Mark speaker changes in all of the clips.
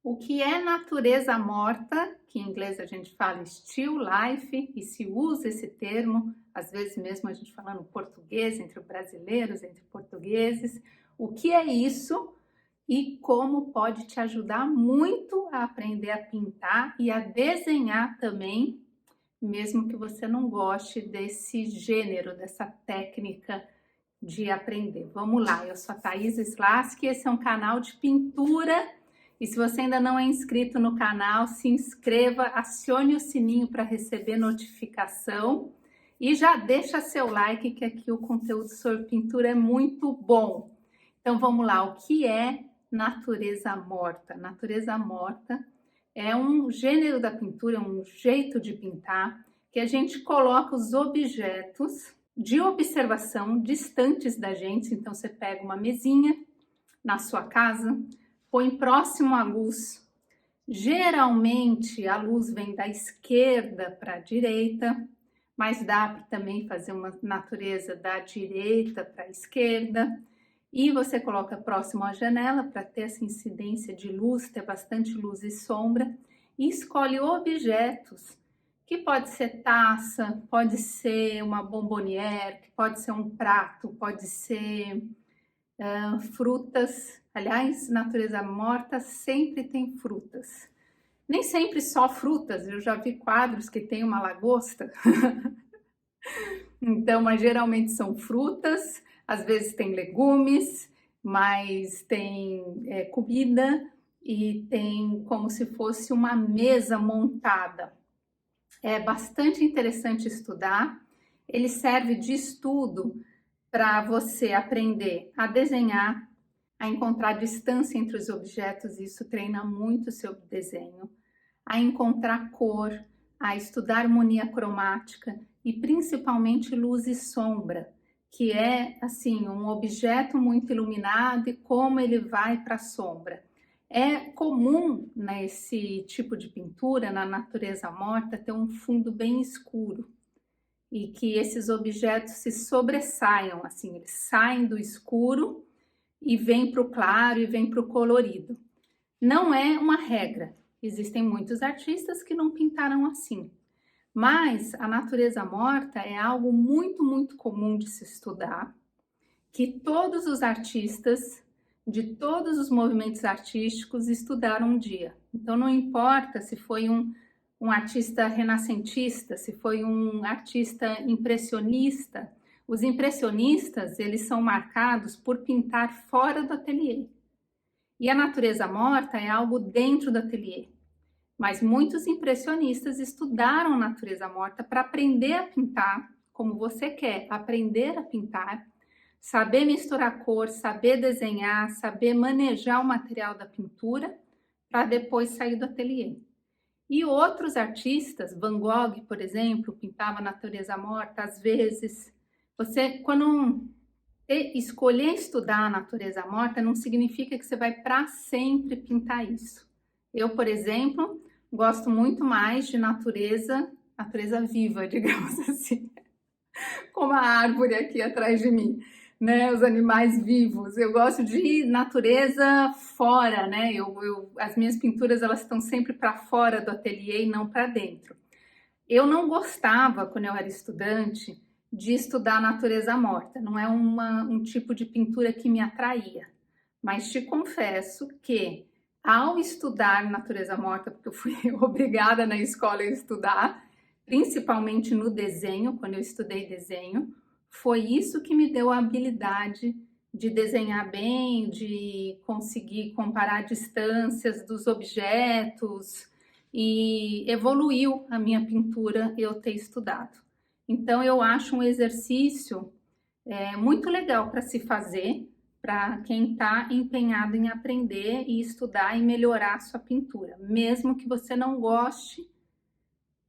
Speaker 1: O que é natureza morta, que em inglês a gente fala still life, e se usa esse termo, às vezes mesmo a gente fala no português, entre brasileiros, entre portugueses. O que é isso e como pode te ajudar muito a aprender a pintar e a desenhar também, mesmo que você não goste desse gênero, dessa técnica de aprender. Vamos lá, eu sou a Thaís Slaski, esse é um canal de pintura. E se você ainda não é inscrito no canal, se inscreva, acione o sininho para receber notificação e já deixa seu like, que aqui o conteúdo sobre pintura é muito bom. Então vamos lá, o que é natureza morta? Natureza morta é um gênero da pintura, um jeito de pintar, que a gente coloca os objetos de observação distantes da gente. Então você pega uma mesinha na sua casa, põe próximo à luz. Geralmente a luz vem da esquerda para a direita, mas dá para também fazer uma natureza da direita para a esquerda. E você coloca próximo à janela para ter essa incidência de luz, ter bastante luz e sombra. E escolhe objetos, que pode ser taça, pode ser uma bombonière, pode ser um prato, pode ser frutas. Aliás, natureza morta sempre tem frutas. Nem sempre só frutas, eu já vi quadros que tem uma lagosta. Então, mas geralmente são frutas, às vezes tem legumes, mas tem comida e tem como se fosse uma mesa montada. É bastante interessante estudar, ele serve de estudo para você aprender a desenhar, a encontrar distância entre os objetos, isso treina muito o seu desenho, a encontrar cor, a estudar harmonia cromática e principalmente luz e sombra, que é assim um objeto muito iluminado e como ele vai para a sombra. É comum nesse tipo de pintura, na natureza morta, ter um fundo bem escuro e que esses objetos se sobressaiam, assim, eles saem do escuro e vêm para o claro e vêm para o colorido. Não é uma regra, existem muitos artistas que não pintaram assim, mas a natureza morta é algo muito comum de se estudar, que todos os artistas de todos os movimentos artísticos estudaram um dia. Então não importa se foi um artista renascentista, se foi um artista impressionista. Os impressionistas, eles são marcados por pintar fora do ateliê. E a natureza morta é algo dentro do ateliê. Mas muitos impressionistas estudaram a natureza morta para aprender a pintar como você quer, aprender a pintar, saber misturar cor, saber desenhar, saber manejar o material da pintura para depois sair do ateliê. E outros artistas, Van Gogh, por exemplo, pintava a natureza morta, às vezes. Você, quando escolher estudar a natureza morta, não significa que você vai para sempre pintar isso. Eu, por exemplo, gosto muito mais de natureza viva, digamos assim, como a árvore aqui atrás de mim, né? Os animais vivos. Eu gosto de natureza fora, né? As minhas pinturas, elas estão sempre para fora do ateliê e não para dentro. Eu não gostava, quando eu era estudante, de estudar natureza morta. Não é um tipo de pintura que me atraía. Mas te confesso que, ao estudar natureza morta, porque eu fui obrigada na escola a estudar, principalmente no desenho, quando eu estudei desenho, foi isso que me deu a habilidade de desenhar bem, de conseguir comparar distâncias dos objetos e evoluiu a minha pintura eu ter estudado. Então eu acho um exercício muito legal para se fazer, para quem está empenhado em aprender e estudar e melhorar a sua pintura, mesmo que você não goste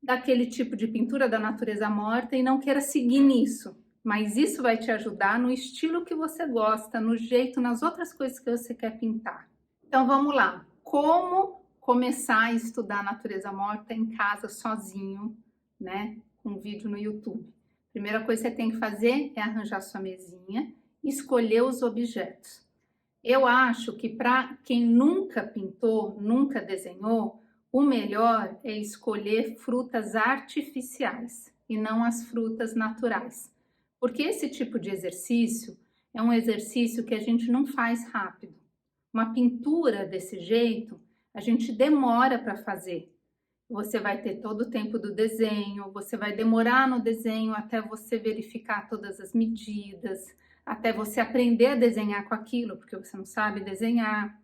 Speaker 1: daquele tipo de pintura da natureza morta e não queira seguir nisso, mas isso vai te ajudar no estilo que você gosta, no jeito, nas outras coisas que você quer pintar. Então vamos lá, como começar a estudar a natureza morta em casa sozinho, né, com um vídeo no YouTube. Primeira coisa que você tem que fazer é arranjar sua mesinha, escolher os objetos. Eu acho que para quem nunca pintou, nunca desenhou, o melhor é escolher frutas artificiais e não as frutas naturais. Porque esse tipo de exercício é um exercício que a gente não faz rápido. Uma pintura desse jeito, a gente demora para fazer. Você vai ter todo o tempo do desenho, você vai demorar no desenho até você verificar todas as medidas, até você aprender a desenhar com aquilo, porque você não sabe desenhar.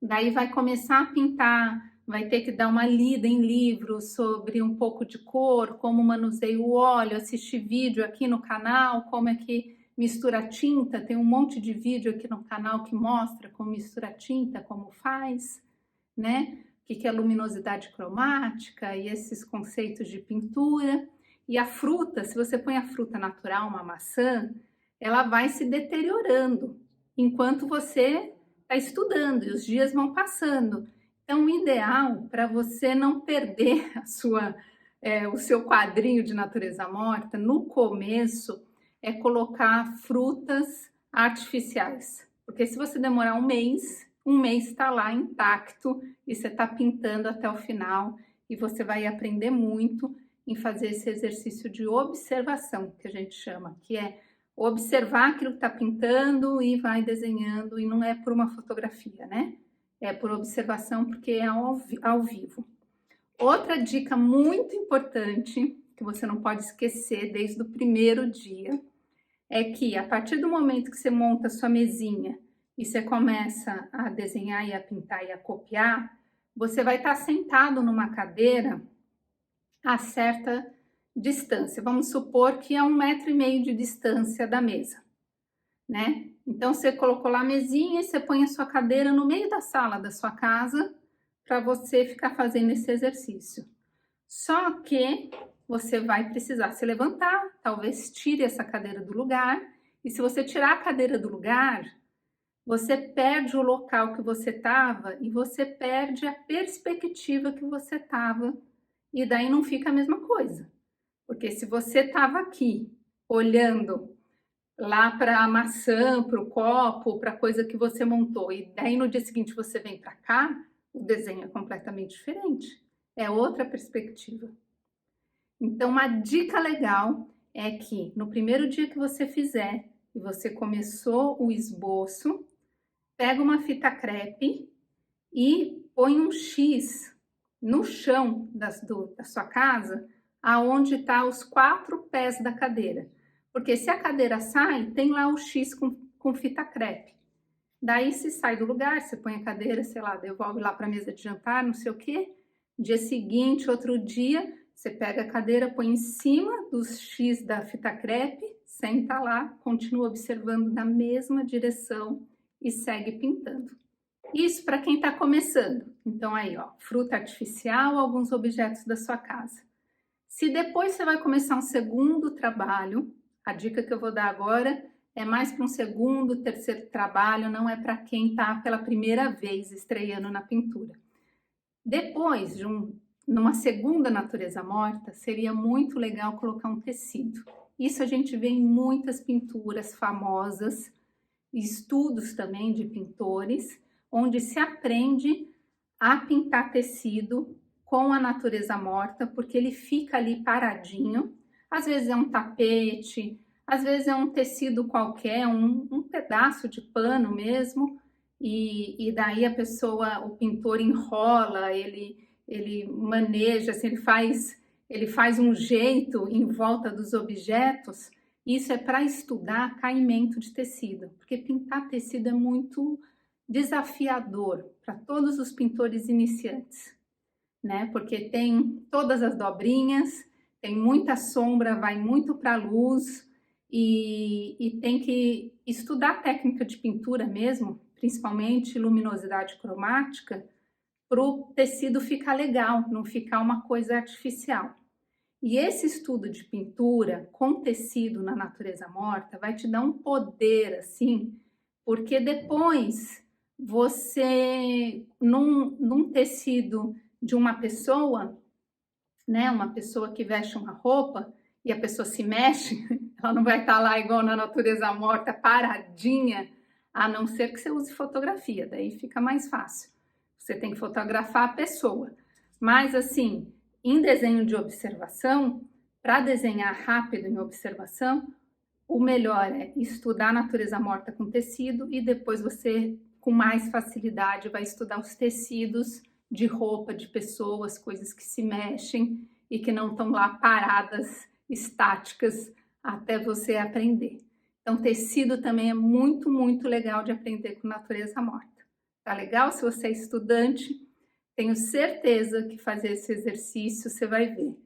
Speaker 1: Daí vai começar a pintar, vai ter que dar uma lida em livros sobre um pouco de cor, como manuseia o óleo, assistir vídeo aqui no canal, como é que mistura tinta. Tem um monte de vídeo aqui no canal que mostra como mistura tinta, como faz, né? O que é luminosidade cromática e esses conceitos de pintura. E a fruta, se você põe a fruta natural, uma maçã, ela vai se deteriorando enquanto você está estudando e os dias vão passando. Então, o ideal para você não perder o seu quadrinho de natureza morta, no começo, é colocar frutas artificiais. Porque se você demorar um mês está lá intacto e você está pintando até o final e você vai aprender muito em fazer esse exercício de observação, que a gente chama, que é observar aquilo que está pintando e vai desenhando, e não é por uma fotografia, né? É por observação, porque é ao vivo. Outra dica muito importante, que você não pode esquecer desde o primeiro dia, é que a partir do momento que você monta a sua mesinha e você começa a desenhar e a pintar e a copiar, você vai estar sentado numa cadeira a certa distância. Vamos supor que é 1,5 m de distância da mesa, né? Então, você colocou lá a mesinha e você põe a sua cadeira no meio da sala da sua casa para você ficar fazendo esse exercício. Só que você vai precisar se levantar, talvez tire essa cadeira do lugar, e se você tirar a cadeira do lugar, você perde o local que você estava e você perde a perspectiva que você estava, e daí não fica a mesma coisa. Porque se você estava aqui olhando lá para a maçã, para o copo, para a coisa que você montou, e daí no dia seguinte você vem para cá, o desenho é completamente diferente. É outra perspectiva. Então, uma dica legal é que no primeiro dia que você fizer e você começou o esboço, pega uma fita crepe e põe um X no chão da sua casa, aonde está os 4 pés da cadeira. Porque se a cadeira sai, tem lá o X com fita crepe. Daí, se sai do lugar, você põe a cadeira, sei lá, devolve lá para a mesa de jantar, não sei o quê. Dia seguinte, outro dia, você pega a cadeira, põe em cima dos X da fita crepe, senta lá, continua observando na mesma direção e segue pintando. Isso para quem está começando. Então, aí, ó, fruta artificial, alguns objetos da sua casa. Se depois você vai começar um segundo trabalho, a dica que eu vou dar agora é mais para um segundo, terceiro trabalho, não é para quem está pela primeira vez estreando na pintura. Depois, numa segunda natureza morta, seria muito legal colocar um tecido. Isso a gente vê em muitas pinturas famosas, estudos também de pintores, onde se aprende a pintar tecido com a natureza morta, porque ele fica ali paradinho. Às vezes é um tapete, às vezes é um tecido qualquer, um pedaço de pano mesmo, e daí a pessoa, o pintor enrola, ele maneja, assim, ele faz um jeito em volta dos objetos. Isso é para estudar caimento de tecido, porque pintar tecido é muito desafiador para todos os pintores iniciantes, né? Porque tem todas as dobrinhas, tem muita sombra, vai muito para a luz e tem que estudar a técnica de pintura mesmo, principalmente luminosidade cromática, para o tecido ficar legal, não ficar uma coisa artificial. E esse estudo de pintura com tecido na natureza morta vai te dar um poder, assim, porque depois você, num tecido de uma pessoa, né, uma pessoa que veste uma roupa e a pessoa se mexe, ela não vai estar lá igual na natureza morta, paradinha, a não ser que você use fotografia, daí fica mais fácil. Você tem que fotografar a pessoa. Mas assim, em desenho de observação, para desenhar rápido em observação, o melhor é estudar a natureza morta com tecido e depois você, com mais facilidade, vai estudar os tecidos de roupa de pessoas, coisas que se mexem e que não estão lá paradas, estáticas, até você aprender. Então, tecido também é muito, muito legal de aprender com natureza morta. Tá legal? Se você é estudante, tenho certeza que fazer esse exercício você vai ver.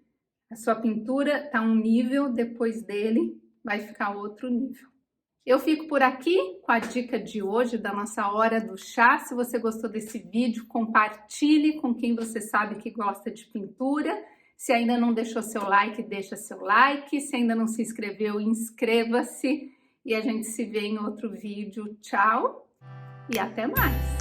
Speaker 1: A sua pintura tá um nível, depois dele vai ficar outro nível. Eu fico por aqui com a dica de hoje da nossa hora do chá. Se você gostou desse vídeo, compartilhe com quem você sabe que gosta de pintura. Se ainda não deixou seu like, deixa seu like. Se ainda não se inscreveu, inscreva-se. E a gente se vê em outro vídeo. Tchau e até mais!